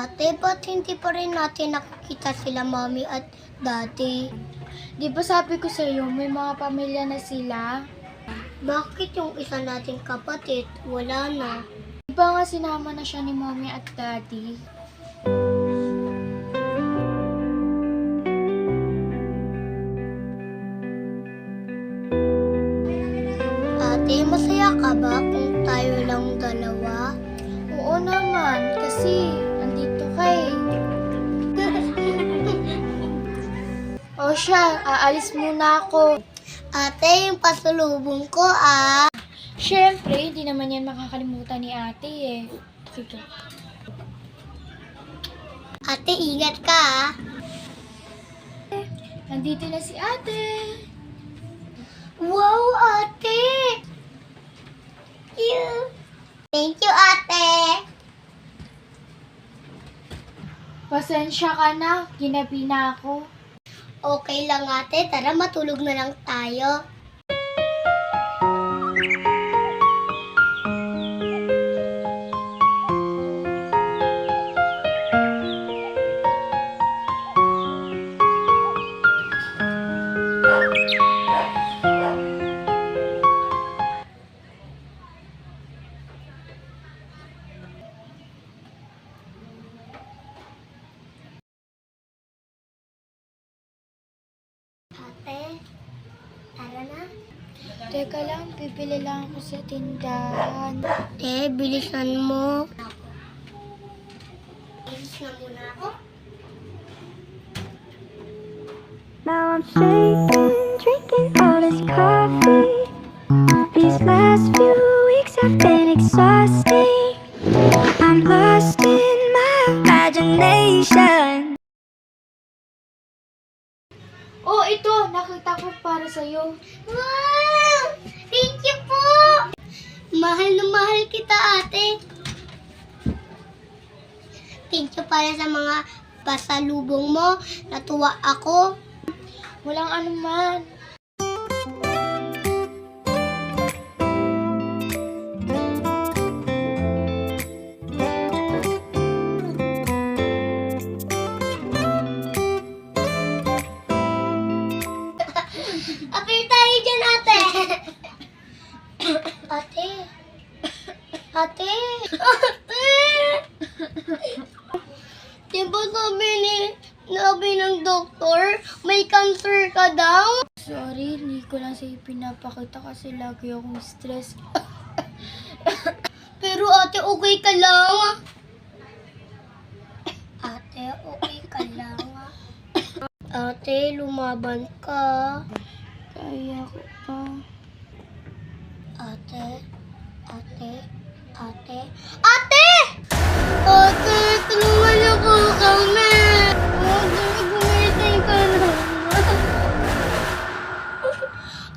Ate, ba't hindi pa rin natin nakikita sila mommy at daddy? Di ba sabi ko sa'yo, may mga pamilya na sila? Bakit yung isa nating kapatid, wala na? Di ba nga sinama na siya ni mommy at daddy? Ate, masaya ka ba kung tayo lang dalawa? Oo naman, kasi andito ka eh. O siya, aalis muna ako. Ate, yung pasalubong ko ah. Siyempre, hindi naman yan makakalimutan ni ate eh. Sige. Ate, ingat ka ah. Nandito na si ate. Wow, ate! Cute! Thank you, ate! Pasensya ka na, ginabi na ako. Okay lang ate, tara matulog na lang tayo. Ate, tara na. Teka lang, bibili lang ako sa tindahan. Bilisan mo. Bilis na muna ako. Now I'm shaking, drinking all this coffee. These last few weeks have been exhausting. I'm lost in my imagination. Oh, ito, nakita ko para sa'yo. Wow! Thank you po! Mahal na mahal kita, ate. Thank you para sa mga pasalubong mo. Natuwa ako. Walang anuman. Apir tayo dyan, ate. Ate. Ate. Ate. Diba sabi ng doktor, may cancer ka daw? Sorry, hindi ko lang sa'yo pinapakita kasi lagi akong stress. Pero ate, okay ka lang. Ate, okay ka lang. Ate, lumaban ka. Kaya ko pa. Ate, ate, ate, ate! Ate, tulungan niyo po kami. Ate, gumising ka na.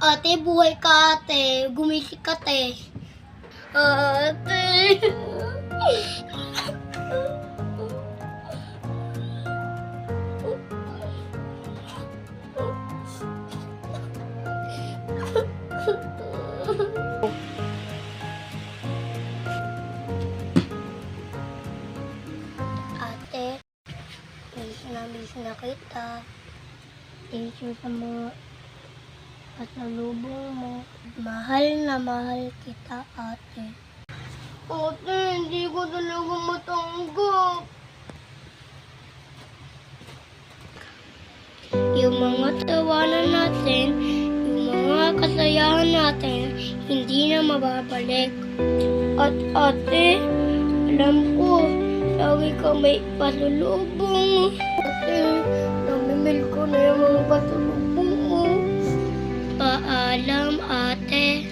Ate, buhay ka ate. Gumising ka ate. Ate. Ate, miss na kita. Thank you sa mga pasalubong mo. Mahal na mahal kita, ate. Ate, hindi ko talaga matanggap. Yung mga tawanan natin, yung mga kasayahan natin, hindi na mababalik. At ate, alam ko, lagi ka may pasalubong. Ate, namimil ko na yung mga pasalubong mo. Paalam, ate.